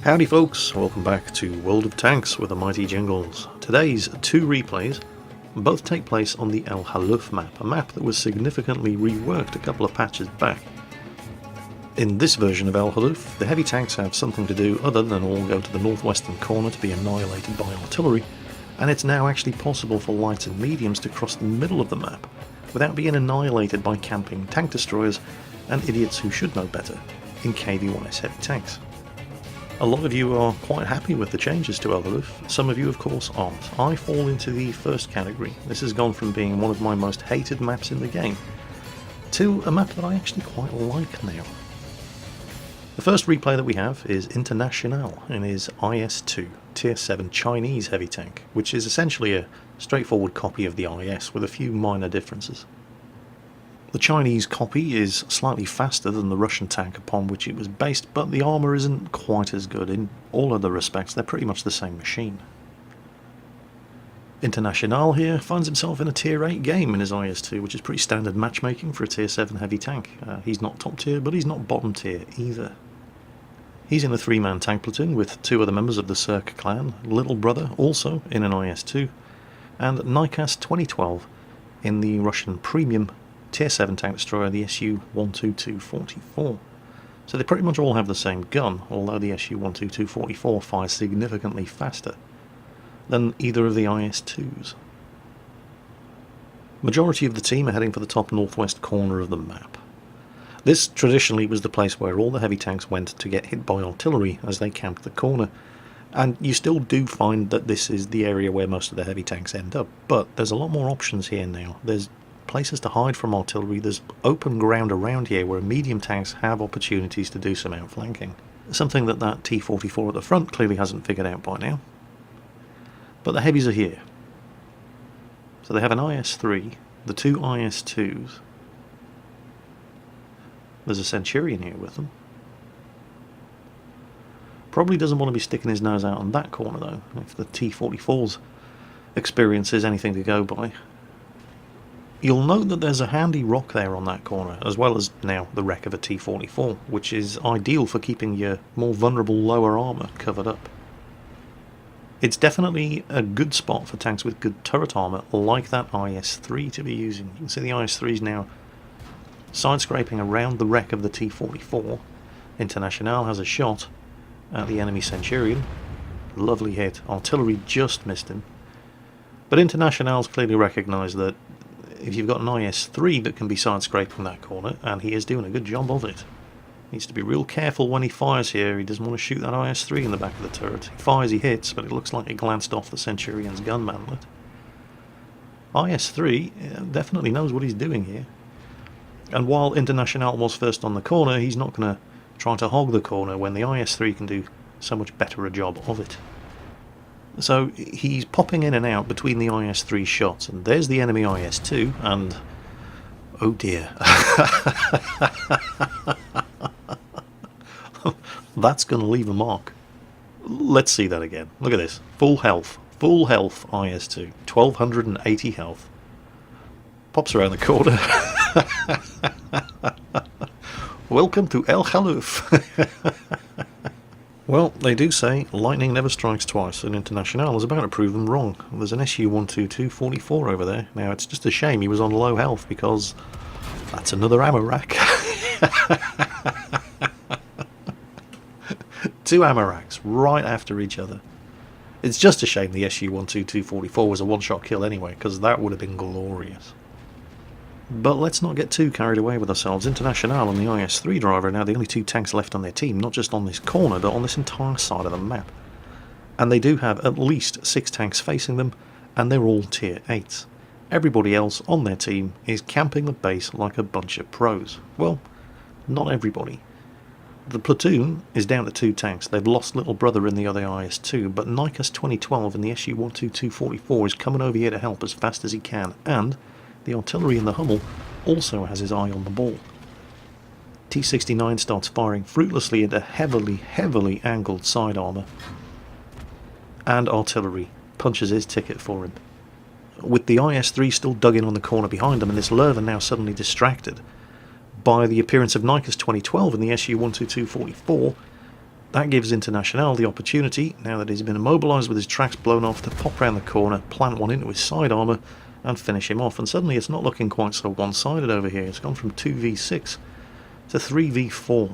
Howdy folks, welcome back to World of Tanks with the mighty Jingles. Today's two replays both take place on the El Halluf map, a map that was significantly reworked a couple of patches back. In this version of El Halluf, the heavy tanks have something to do other than all go to the northwestern corner to be annihilated by artillery, and it's now actually possible for lights and mediums to cross the middle of the map without being annihilated by camping tank destroyers and idiots who should know better in KV-1S heavy tanks. A lot of you are quite happy with the changes to El Halluf, some of you of course aren't. I fall into the first category. This has gone from being one of my most hated maps in the game to a map that I actually quite like now. The first replay that we have is International in his IS-2 Tier 7 Chinese heavy tank, which is essentially a straightforward copy of the IS with a few minor differences. The Chinese copy is slightly faster than the Russian tank upon which it was based, but the armour isn't quite as good. In all other respects, they're pretty much the same machine. International here finds himself in a Tier 8 game in his IS-2, which is pretty standard matchmaking for a Tier 7 heavy tank. He's not top tier, but he's not bottom tier either. He's in a 3-man tank platoon with 2 other members of the Cirque clan, Little Brother also in an IS-2, and Nikas 2012 in the Russian premium Tier 7 tank destroyer, the Su-122-44. So they pretty much all have the same gun, although the Su-122-44 fires significantly faster than either of the IS-2s. Majority of the team are heading for the top northwest corner of the map. This traditionally was the place where all the heavy tanks went to get hit by artillery as they camped the corner, and you still do find that this is the area where most of the heavy tanks end up, but there's a lot more options here now. There's places to hide from artillery, there's open ground around here where medium tanks have opportunities to do some outflanking. Something that T-44 at the front clearly hasn't figured out by now. But the heavies are here. So they have an IS-3, the 2 IS-2s. There's a Centurion here with them. Probably doesn't want to be sticking his nose out on that corner though, if the T-44's experience is anything to go by. You'll note that there's a handy rock there on that corner, as well as now the wreck of a T-44, which is ideal for keeping your more vulnerable lower armour covered up. It's definitely a good spot for tanks with good turret armour, like that IS-3 to be using. You can see the IS-3's now side-scraping around the wreck of the T-44. International has a shot at the enemy Centurion. Lovely hit. Artillery just missed him. But International's clearly recognised that if you've got an IS-3 that can be side-scraping that corner, and he is doing a good job of it, needs to be real careful when he fires here. He doesn't want to shoot that IS-3 in the back of the turret. He fires, he hits, but it looks like it glanced off the Centurion's gun manlet. IS-3 definitely knows what he's doing here. And while International was first on the corner, he's not going to try to hog the corner when the IS-3 can do so much better a job of it. So he's popping in and out between the IS-3 shots, and there's the enemy IS-2, and oh dear. That's going to leave a mark. Let's see that again. Look at this. Full health IS-2. 1280 health. Pops around the corner. Welcome to El Halluf. Well, they do say lightning never strikes twice, and International is about to prove them wrong. There's an Su-122-44 over there. Now, it's just a shame he was on low health, because that's another ammo rack. 2 ammo racks right after each other. It's just a shame the Su-122-44 was a one-shot kill anyway, because that would have been glorious. But let's not get too carried away with ourselves. International and the IS-3 driver are now the only 2 tanks left on their team, not just on this corner, but on this entire side of the map. And they do have at least 6 tanks facing them, and they're all Tier 8s. Everybody else on their team is camping the base like a bunch of pros. Well, not everybody. The platoon is down to 2 tanks. They've lost Little Brother in the other IS-2, but Nikas 2012 and the Su-122-44 is coming over here to help as fast as he can, and the artillery in the Hummel also has his eye on the ball. T-69 starts firing fruitlessly into heavily angled side armour, and artillery punches his ticket for him. With the IS-3 still dug in on the corner behind him, and this Lurven now suddenly distracted by the appearance of Nikas 2012 and the Su-122-44, That gives International the opportunity, now that he's been immobilised with his tracks blown off, to pop round the corner, plant one into his side armour and finish him off. And suddenly it's not looking quite so one-sided over here. It's gone from 2v6 to 3v4.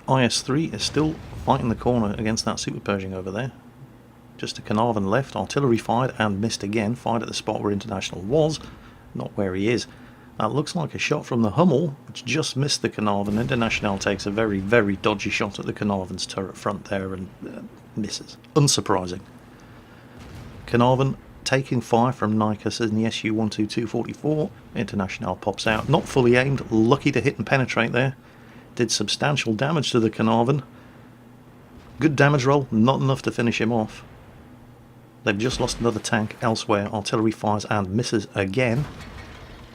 IS-3 is still fighting the corner against that Super Pershing over there. Just a Carnarvon left, artillery fired and missed again, fired at the spot where International was, not where he is. That looks like a shot from the Hummel, which just missed the Carnarvon. International takes a very, very dodgy shot at the Carnarvon's turret front there and misses. Unsurprising. Carnarvon taking fire from Nykus in the Su-122-44. International pops out, not fully aimed, lucky to hit and penetrate there. Did substantial damage to the Carnarvon. Good damage roll, not enough to finish him off. They've just lost another tank elsewhere. Artillery fires and misses again.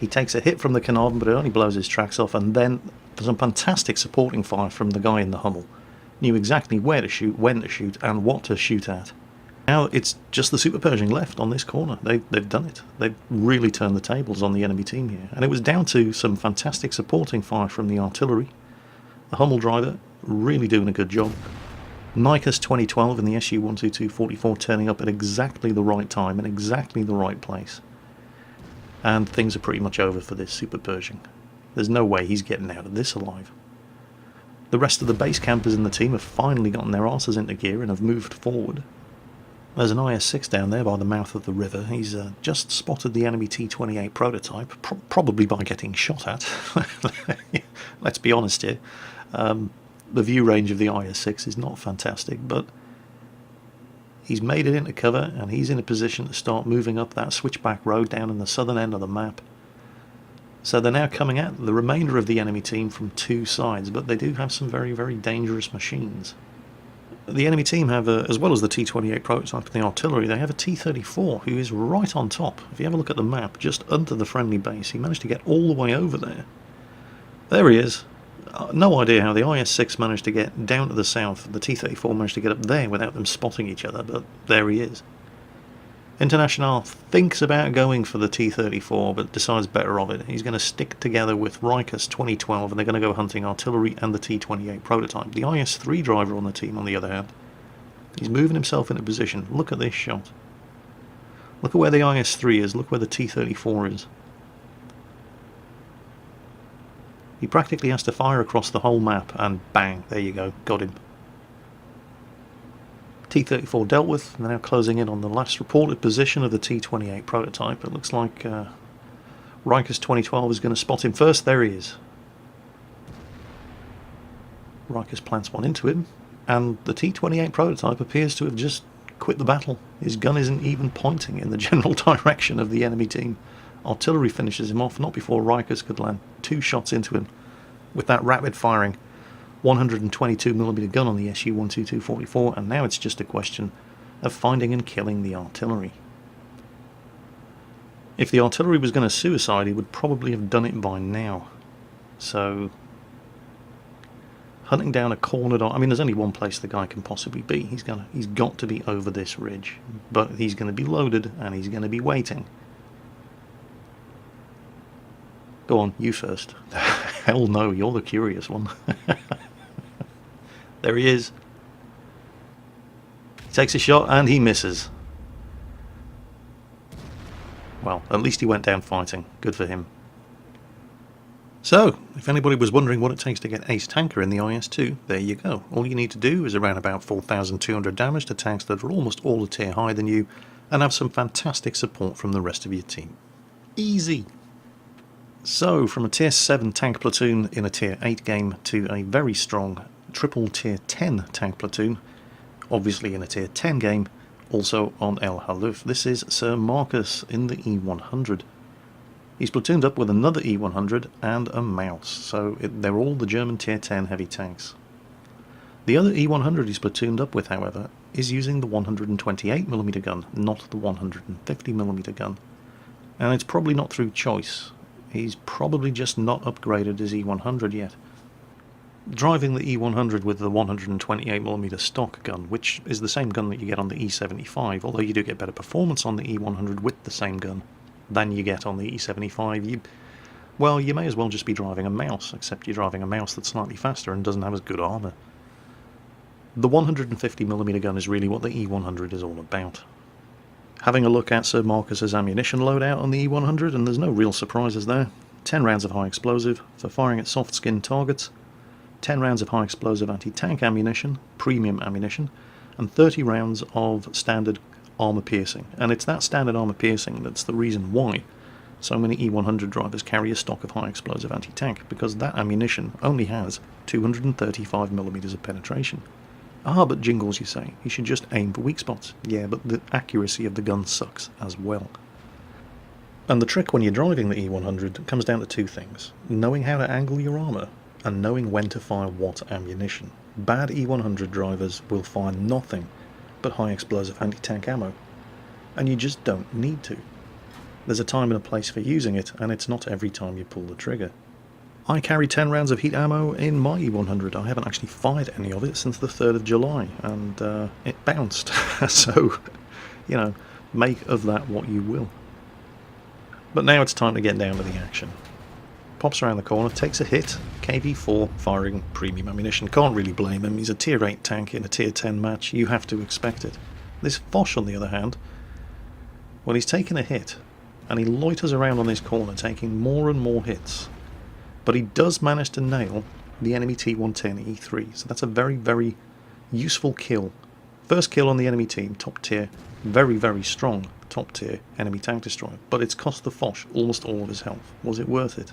He takes a hit from the Carnarvon, but it only blows his tracks off, and then there's some fantastic supporting fire from the guy in the Hummel. Knew exactly where to shoot, when to shoot, and what to shoot at. Now it's just the Super Pershing left on this corner. They've done it. They've really turned the tables on the enemy team here. And it was down to some fantastic supporting fire from the artillery. The Hummel driver really doing a good job. Nykus 2012 in the Su-122-44 turning up at exactly the right time in exactly the right place. And things are pretty much over for this Super Pershing. There's no way he's getting out of this alive. The rest of the base campers in the team have finally gotten their arses into gear and have moved forward. There's an IS-6 down there by the mouth of the river. He's just spotted the enemy T-28 prototype, probably by getting shot at. Let's be honest here. The view range of the IS-6 is not fantastic, but he's made it into cover and he's in a position to start moving up that switchback road down in the southern end of the map. So they're now coming at the remainder of the enemy team from two sides, but they do have some very, very dangerous machines. The enemy team have, as well as the T-28 prototype and the artillery, they have a T-34 who is right on top. If you have a look at the map, just under the friendly base, he managed to get all the way over there. There he is. No idea how the IS-6 managed to get down to the south. The T-34 managed to get up there without them spotting each other, but there he is. International thinks about going for the T-34, but decides better of it. He's going to stick together with Nykus 2012, and they're going to go hunting artillery and the T-28 prototype. The IS-3 driver on the team, on the other hand, he's moving himself into position. Look at this shot. Look at where the IS-3 is. Look where the T-34 is. He practically has to fire across the whole map, and bang, there you go, got him. T-34 dealt with, and they're now closing in on the last reported position of the T-28 prototype. It looks like Nykus 2012 is going to spot him first. There he is. Nykus plants one into him, and the T-28 prototype appears to have just quit the battle. His gun isn't even pointing in the general direction of the enemy team. Artillery finishes him off, not before Nykus could land two shots into him with that rapid firing 122mm gun on the Su-122-44, and now it's just a question of finding and killing the artillery. If the artillery was going to suicide, he would probably have done it by now. So, hunting down a cornered... I mean, there's only one place the guy can possibly be. He's got to be over this ridge. But he's going to be loaded, and he's going to be waiting. Go on, you first. Hell no, you're the curious one. There he is. He takes a shot and he misses. Well, at least he went down fighting. Good for him. So, if anybody was wondering what it takes to get ace tanker in the IS-2, there you go. All you need to do is around about 4,200 damage to tanks that are almost all a tier higher than you, and have some fantastic support from the rest of your team. Easy! So, from a tier 7 tank platoon in a tier 8 game to a very strong triple tier 10 tank platoon, obviously in a tier 10 game, also on El Halluf. This is Sir Marcus in the E100. He's platooned up with another E100 and a mouse, so they're all the German tier 10 heavy tanks. The other E100 he's platooned up with, however, is using the 128mm gun, not the 150mm gun. And it's probably not through choice. He's probably just not upgraded his E100 yet. Driving the E100 with the 128mm stock gun, which is the same gun that you get on the E75, although you do get better performance on the E100 with the same gun than you get on the E75, you may as well just be driving a mouse, except you're driving a mouse that's slightly faster and doesn't have as good armour. The 150mm gun is really what the E100 is all about. Having a look at Sir Marcus's ammunition loadout on the E100, and there's no real surprises there. 10 rounds of high explosive for firing at soft skin targets, 10 rounds of high explosive anti-tank ammunition, premium ammunition, and 30 rounds of standard armour piercing. And it's that standard armour piercing that's the reason why so many E100 drivers carry a stock of high explosive anti-tank, because that ammunition only has 235mm of penetration. Ah, but Jingles, you say, you should just aim for weak spots. Yeah, but the accuracy of the gun sucks as well. And the trick when you're driving the E100 comes down to two things: knowing how to angle your armour, and knowing when to fire what ammunition. Bad E100 drivers will fire nothing but high explosive anti-tank ammo, and you just don't need to. There's a time and a place for using it, and it's not every time you pull the trigger. I carry 10 rounds of heat ammo in my E100. I haven't actually fired any of it since the 3rd of July, and it bounced. So, you know, make of that what you will. But now it's time to get down to the action. Pops around the corner, takes a hit, KV-4 firing premium ammunition. Can't really blame him, he's a tier 8 tank in a tier 10 match, you have to expect it. This Foch, on the other hand, well, he's taken a hit, and he loiters around on this corner taking more and more hits. But he does manage to nail the enemy T110 E3, so that's a very, very useful kill. First kill on the enemy team, top tier, very, very strong top tier enemy tank destroyer, but it's cost the Foch almost all of his health. Was it worth it?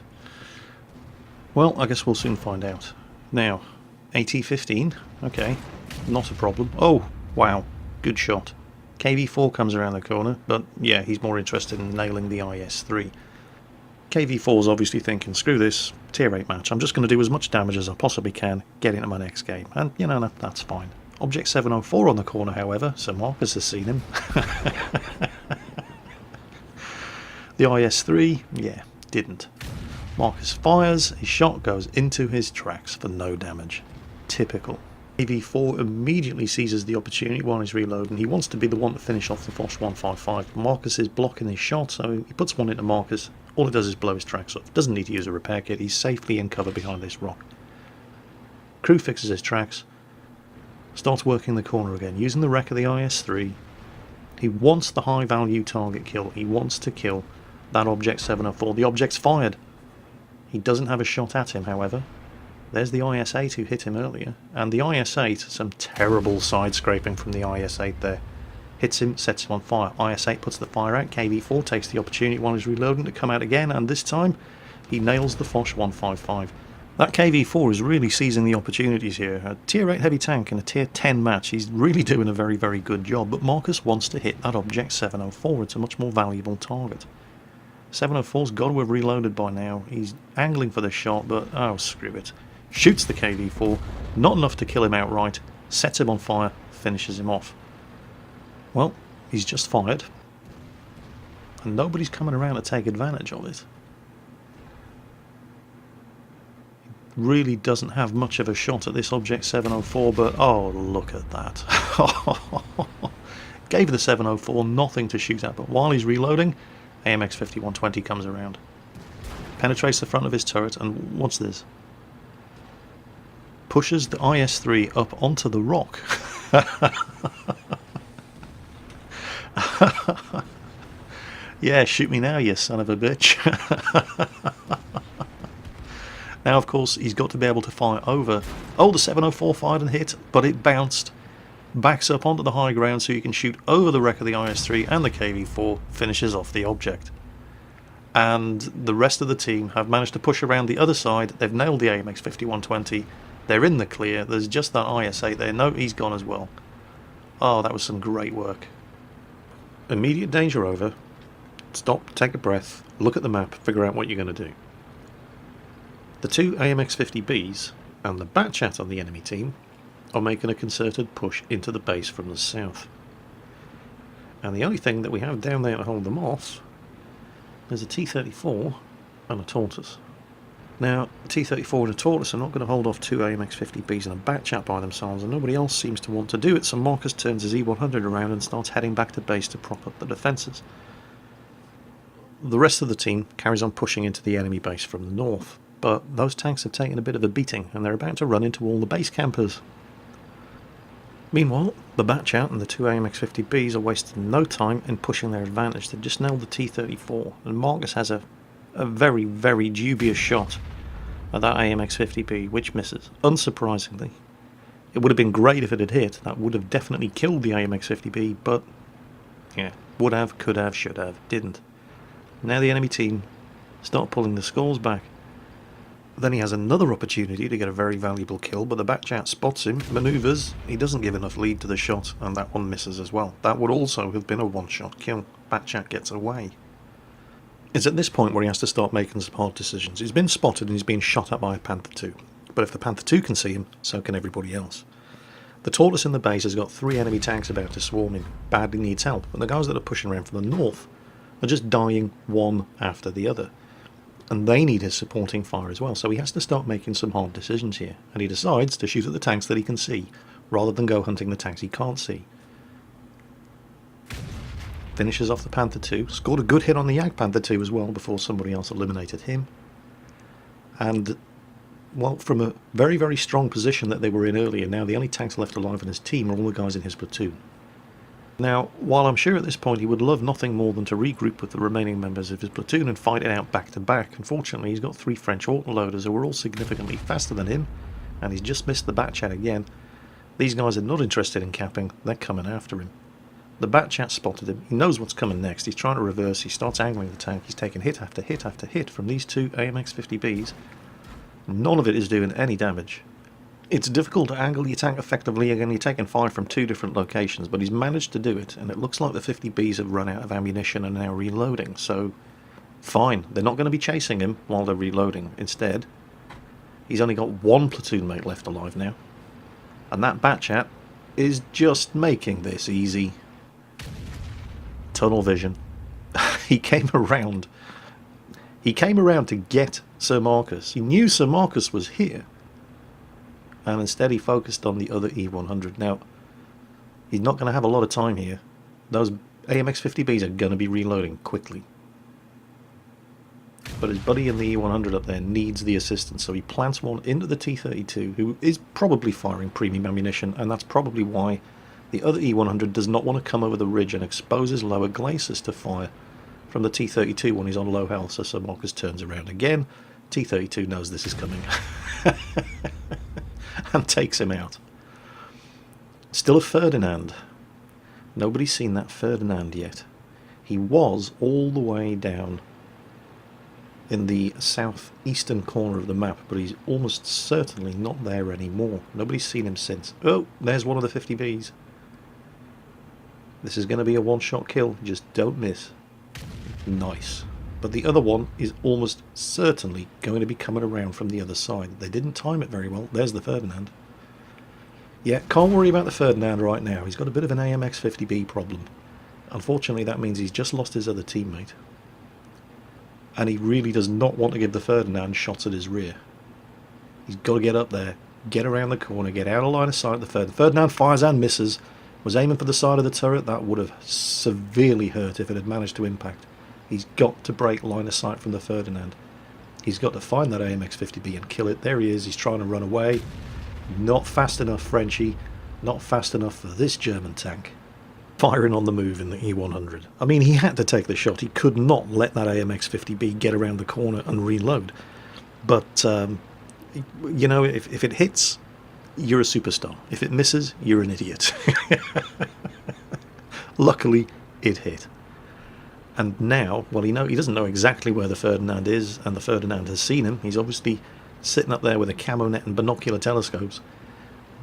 Well, I guess we'll soon find out. Now, AT-15, okay, not a problem. Oh, wow, good shot. KV-4 comes around the corner, but yeah, he's more interested in nailing the IS-3. KV-4's obviously thinking, screw this, tier 8 match, I'm just going to do as much damage as I possibly can, get into my next game, and you know, that's fine. Object 704 on the corner, however, so Marcus has seen him. The IS-3, yeah, didn't. Marcus fires, his shot goes into his tracks for no damage. Typical. KV-4 immediately seizes the opportunity while he's reloading. He wants to be the one to finish off the Foch 155. Marcus is blocking his shot, so he puts one into Marcus. All it does is blow his tracks off. Doesn't need to use a repair kit. He's safely in cover behind this rock. Crew fixes his tracks. Starts working the corner again, using the wreck of the IS-3. He wants the high value target kill. He wants to kill that Object 704. The object's fired. He doesn't have a shot at him, however. There's the IS-8 who hit him earlier, and the IS-8, some terrible side scraping from the IS-8 there. Hits him, sets him on fire. IS-8 puts the fire out. KV-4 takes the opportunity while he's reloading to come out again, and this time he nails the Foch 155. That KV-4 is really seizing the opportunities here. A tier 8 heavy tank in a tier 10 match. He's really doing a very, very good job, but Marcus wants to hit that Object 704. It's a much more valuable target. 704's got to have reloaded by now. He's angling for the shot, but oh, screw it. Shoots the KV-4, not enough to kill him outright, sets him on fire, finishes him off. Well, he's just fired, and nobody's coming around to take advantage of it. He really doesn't have much of a shot at this Object 704, but oh, look at that. Gave the 704 nothing to shoot at, but while he's reloading, AMX 5120 comes around. Penetrates the front of his turret, and what's this? Pushes the IS-3 up onto the rock. Yeah, shoot me now, you son of a bitch. Now, of course, he's got to be able to fire over. Oh, the 704 fired and hit, but it bounced. Backs up onto the high ground so you can shoot over the wreck of the IS-3, and the KV-4 finishes off the object. And the rest of the team have managed to push around the other side. They've nailed the AMX 5120. They're in the clear. There's just that IS-8 there. No, he's gone as well. Oh, that was some great work. Immediate danger over. Stop, take a breath, look at the map, figure out what you're going to do. The two AMX 50Bs and the Batchat on the enemy team are making a concerted push into the base from the south. And the only thing that we have down there to hold them off is a T-34 and a Tortoise. Now, a T-34 and a Tortoise are not going to hold off two AMX 50Bs and a Batchat by themselves, and nobody else seems to want to do it, so Marcus turns his E100 around and starts heading back to base to prop up the defences. The rest of the team carries on pushing into the enemy base from the north, but those tanks have taken a bit of a beating, and they're about to run into all the base campers. Meanwhile, the Batchat and the two AMX-50Bs are wasting no time in pushing their advantage. They've just nailed the T-34, and Marcus has a very, very dubious shot at that AMX-50B, which misses, unsurprisingly. It would have been great if it had hit. That would have definitely killed the AMX-50B, but yeah, would have, could have, should have, didn't. Now the enemy team start pulling the scores back. Then he has another opportunity to get a very valuable kill, but the Batchat spots him, manoeuvres, he doesn't give enough lead to the shot, and that one misses as well. That would also have been a one-shot kill. Batchat gets away. It's at this point where he has to start making some hard decisions. He's been spotted and he's been shot at by a Panther II. But if the Panther II can see him, so can everybody else. The Tortoise in the base has got 3 enemy tanks about to swarm him, badly needs help, and the guys that are pushing around from the north are just dying one after the other. And they need his supporting fire as well, so he has to start making some hard decisions here. And he decides to shoot at the tanks that he can see, rather than go hunting the tanks he can't see. Finishes off the Panther II, scored a good hit on the Yak Panther II as well, before somebody else eliminated him. And, well, from a very, very strong position that they were in earlier, now the only tanks left alive in his team are all the guys in his platoon. Now, while I'm sure at this point he would love nothing more than to regroup with the remaining members of his platoon and fight it out back to back, unfortunately he's got 3 French autoloaders who are all significantly faster than him, and he's just missed the Batchat again. These guys are not interested in capping, they're coming after him. The Batchat spotted him, he knows what's coming next, he's trying to reverse, he starts angling the tank, he's taking hit after hit after hit from these 2 AMX-50Bs. None of it is doing any damage. It's difficult to angle your tank effectively, again you're taking fire from 2 different locations, but he's managed to do it, and it looks like the 50Bs have run out of ammunition and are now reloading, so fine, they're not going to be chasing him while they're reloading. Instead, he's only got 1 platoon mate left alive now, and that Batchat is just making this easy. Tunnel vision. He came around to get Sir Marcus. He knew Sir Marcus was here, and instead he focused on the other E100. Now, he's not going to have a lot of time here. Those AMX-50Bs are going to be reloading quickly. But his buddy in the E100 up there needs the assistance, so he plants one into the T-32, who is probably firing premium ammunition, and that's probably why the other E100 does not want to come over the ridge and expose his lower glacis to fire from the T-32 when he's on low health, so Sir Marcus turns around again. T-32 knows this is coming. And takes him out. Still a Ferdinand. Nobody's seen that Ferdinand yet. He was all the way down in the southeastern corner of the map, but he's almost certainly not there anymore. Nobody's seen him since. Oh, there's one of the 50Bs. This is going to be a one-shot kill. Just don't miss. Nice. But the other one is almost certainly going to be coming around from the other side. They didn't time it very well. There's the Ferdinand. Yeah, can't worry about the Ferdinand right now. He's got a bit of an AMX-50B problem. Unfortunately, that means he's just lost his other teammate. And he really does not want to give the Ferdinand shots at his rear. He's got to get up there, get around the corner, get out of line of sight of the Ferdinand. Ferdinand fires and misses. Was aiming for the side of the turret. That would have severely hurt if it had managed to impact. He's got to break line of sight from the Ferdinand. He's got to find that AMX-50B and kill it. There he is. He's trying to run away. Not fast enough, Frenchie. Not fast enough for this German tank. Firing on the move in the E100. I mean, he had to take the shot. He could not let that AMX-50B get around the corner and reload. But, you know, if it hits, you're a superstar. If it misses, you're an idiot. Luckily, it hit. And now, well, he doesn't know exactly where the Ferdinand is, and the Ferdinand has seen him. He's obviously sitting up there with a camo net and binocular telescopes.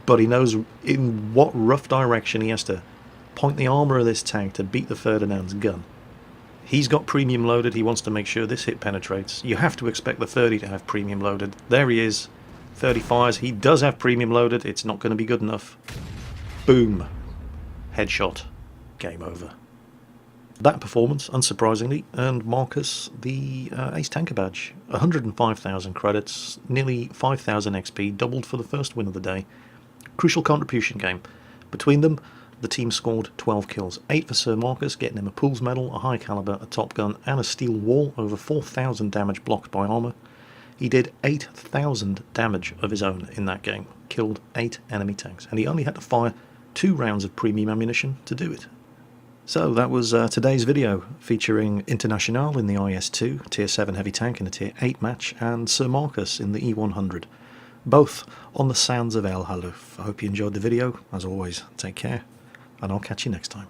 But he knows in what rough direction he has to point the armour of this tank to beat the Ferdinand's gun. He's got premium loaded. He wants to make sure this hit penetrates. You have to expect the 30 to have premium loaded. There he is. 30 fires. He does have premium loaded. It's not going to be good enough. Boom. Headshot. Game over. That performance, unsurprisingly, earned Marcus the Ace Tanker badge. 105,000 credits, nearly 5,000 XP, doubled for the first win of the day. Crucial contribution game. Between them, the team scored 12 kills. 8 for Sir Marcus, getting him a Pools Medal, a High Caliber, a Top Gun, and a Steel Wall, over 4,000 damage blocked by armour. He did 8,000 damage of his own in that game, killed 8 enemy tanks, and he only had to fire 2 rounds of premium ammunition to do it. So that was today's video, featuring International in the IS-2, Tier 7 heavy tank in a Tier 8 match, and Sir Marcus in the E100, both on the Sands of El Halluf. I hope you enjoyed the video. As always, take care, and I'll catch you next time.